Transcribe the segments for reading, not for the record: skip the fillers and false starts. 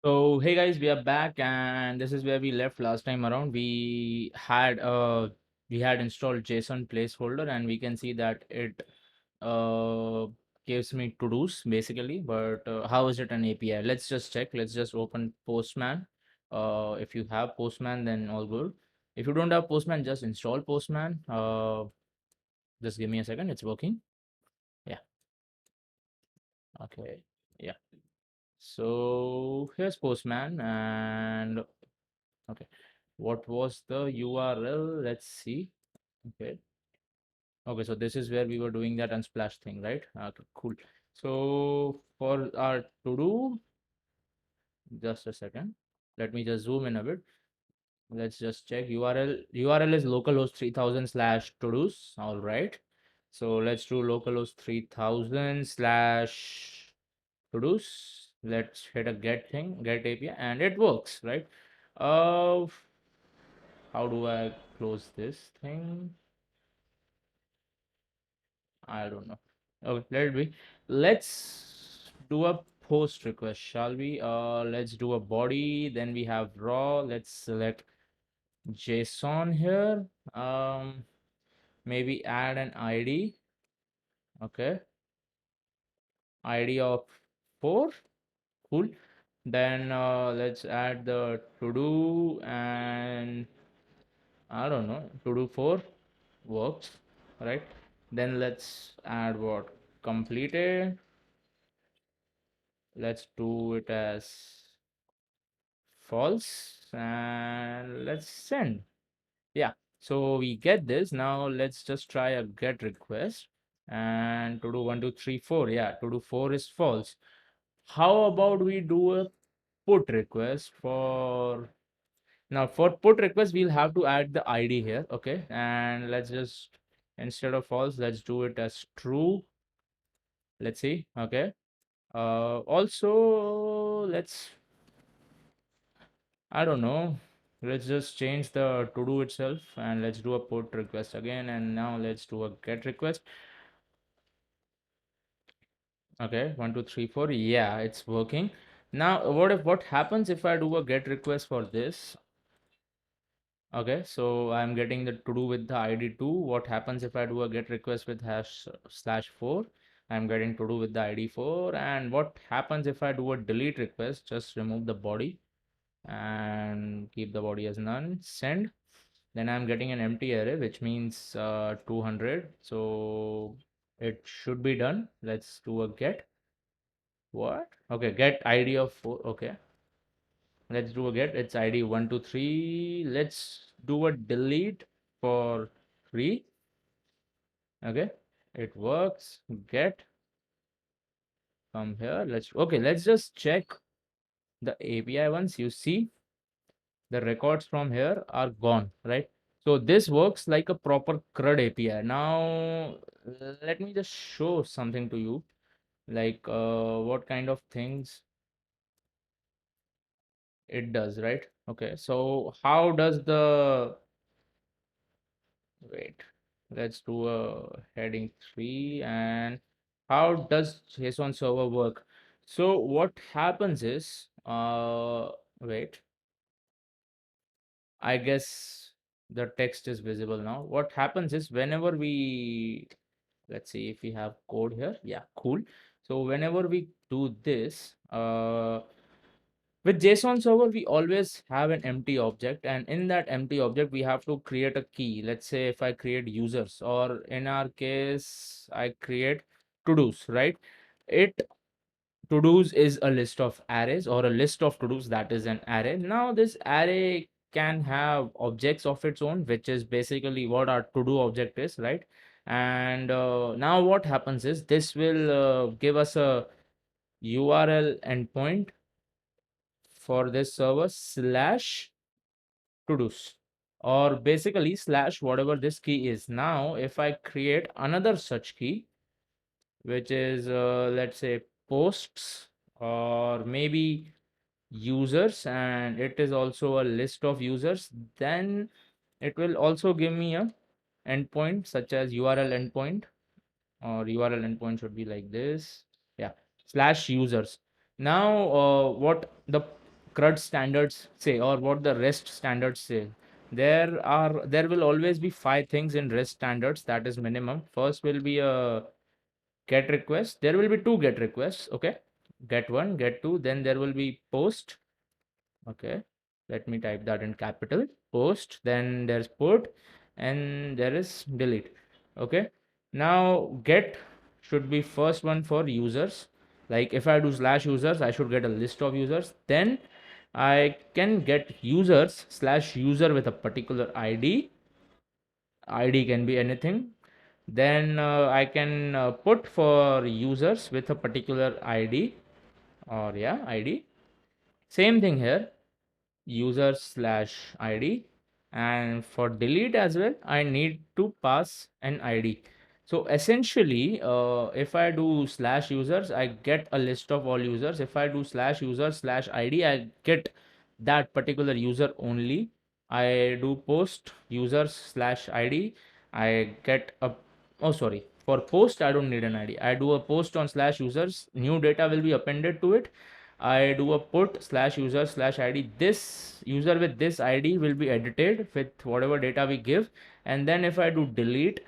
So hey guys, we are back, and this is where we left last time around. We had installed JSON placeholder, and we can see that it uh gives me to dos basically. But how is it an API? Let's just check. Let's just open Postman. If you have Postman, then all good. If you don't have Postman, just install Postman. Just give me a second. It's working. Yeah. Okay. Yeah. So here's Postman, and okay. What was the URL? Let's see. Okay. Okay, so this is where we were doing that unsplash thing, right? Okay, cool. So for our to do, just a second. Let me just zoom in a bit. Let's just check URL. URL is localhost 3000 slash to do's. All right. So let's do localhost 3000 slash to do's. Let's hit a get thing, get API, and it works, right? Uh, how do I close this thing? I don't know. Okay, let it be. Let's do a post request, shall we? Let's do a body. Then we have raw. Let's select JSON here. Maybe add an ID. Okay, ID of 4. Cool. Then let's add the to do, and I don't know, to do 4 works, right? Then let's add what completed. Let's do it as false, and let's send. Yeah, so we get this. Now let's just try a get request, and to do 1 2 3 4. Yeah, to do 4 is false. How about we do a put request for now? For put request, we'll have to add the ID here. Okay, and let's just, instead of false, let's do it as true. Let's see. Okay, also let's, I don't know. Let's just change the to do itself, and let's do a put request again. And now let's do a get request. Okay, 1 2 3 4. Yeah, it's working. Now, what happens if I do a get request for this? Okay, so I'm getting the to do with the ID 2. What happens if I do a get request with hash slash 4? I'm getting to do with the ID 4. And what happens if I do a delete request? Just remove the body and keep the body as none. Send. Then I'm getting an empty array, which means 200. So it should be done. Let's do a get. What? Okay, get ID of 4. Okay, let's do a get. It's ID 1 2 3. Let's do a delete for 3. Okay, it works. Get, come here. Let's just check the API once. You see the records from here are gone, right? So this works like a proper CRUD API. Now let me just show something to you, like what kind of things it does, right? Okay, so how does the, wait, let's do a heading 3. And how does JSON server work? So what happens is, wait, I guess the text is visible now. What happens is, whenever we, let's see if we have code here. Yeah, cool. So whenever we do this, with JSON server, we always have an empty object, and in that empty object, we have to create a key. Let's say if I create users, or in our case, I create to dos, right? It to dos is a list of arrays, or a list of to dos that is an array. Now this array can have objects of its own, which is basically what our to do object is, right? And now what happens is, this will give us a URL endpoint for this server slash to dos, or basically slash whatever this key is. Now if I create another such key, which is let's say posts, or maybe users, and it is also a list of users, then it will also give me a endpoint such as URL endpoint, or URL endpoint should be like this. Yeah, slash users. Now what the CRUD standards say, or what the REST standards say. There will always be five things in REST standards, that is minimum. First will be a get request. There will be two get requests. Okay, get one, get two. Then there will be post. Okay, let me type that in capital. Post. Then there's put, and there is delete. Okay, now get should be first one for users. Like if I do slash users, I should get a list of users. Then I can get users slash user with a particular ID. ID can be anything. Then I can put for users with a particular ID, or yeah, ID. Same thing here, user slash id, and for delete as well I need to pass an id. So essentially, if I do slash users, I get a list of all users. If I do slash users slash id, I get that particular user only. I do post users slash id, I get a, oh sorry, for post I don't need an id. I do a post on slash users, new data will be appended to it. I do a put slash user slash ID. This user with this ID will be edited with whatever data we give. And then if I do delete,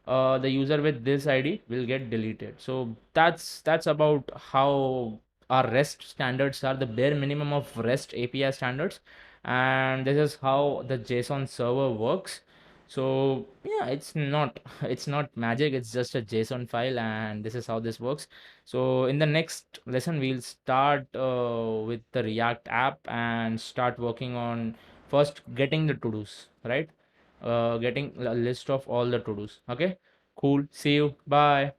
the user with this ID will get deleted. So that's about how our REST standards are, the bare minimum of REST API standards. And this is how the JSON server works. So yeah, it's not magic, it's just a JSON file, and this is how this works. So in the next lesson, we'll start with the React app and start working on first getting the to-dos, right? Getting a list of all the to-dos. Okay, cool. See you. Bye.